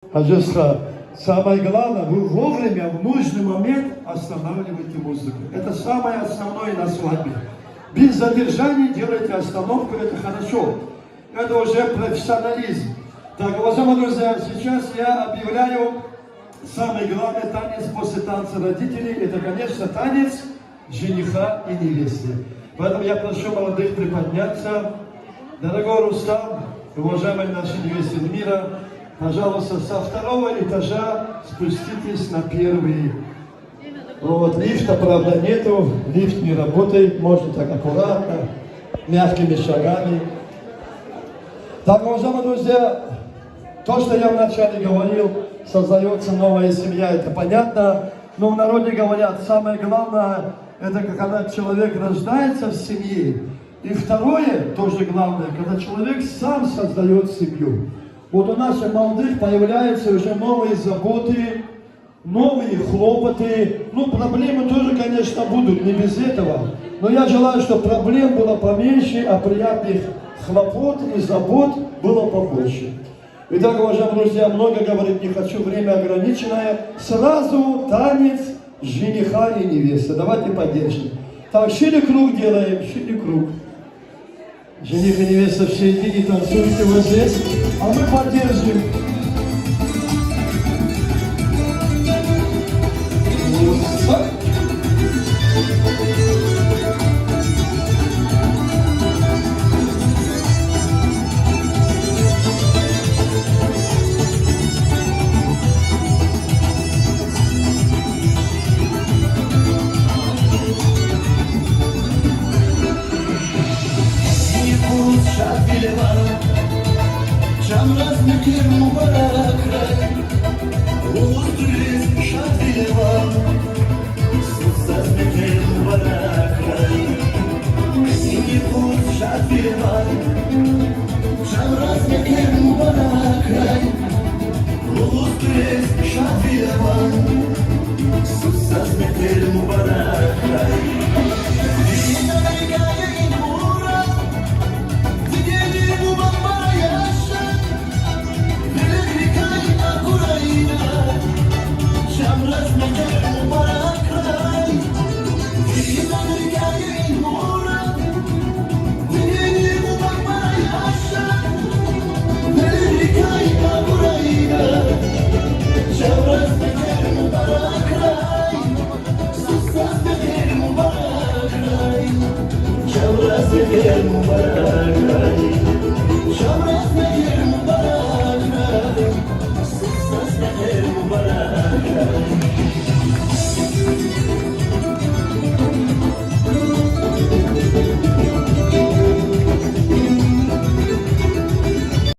Хожество, самое главное, вы вовремя, в нужный момент останавливаете музыку. Это самое основное на свадьбе. Без задержания делайте остановку, это хорошо. Это уже профессионализм. Так, уважаемые друзья, сейчас я объявляю самый главный танец после танца родителей. Это, конечно, танец жениха и невесты. Поэтому я прошу молодых приподняться. Дорогой Рустам, уважаемые наши невесты мира, пожалуйста, со второго этажа спуститесь на первый. Вот, лифта, правда, нету, лифт не работает, можно так аккуратно, мягкими шагами. Так, уважаемые друзья, то, что я вначале говорил, создается новая семья, это понятно, но в народе говорят, самое главное, это когда человек рождается в семье. И второе, тоже главное, когда человек сам создает семью. Вот у наших молодых появляются уже новые заботы, новые хлопоты. Ну, проблемы тоже, конечно, будут, не без этого. Но я желаю, чтобы проблем было поменьше, а приятных хлопот и забот было побольше. Итак, уважаемые друзья, много говорить не хочу, время ограниченное. Сразу танец жениха и невесты. Давайте поддержим. Так, шире круг делаем, шире круг. Жених и невеста в середине танцуйте вот здесь, а мы поддержим.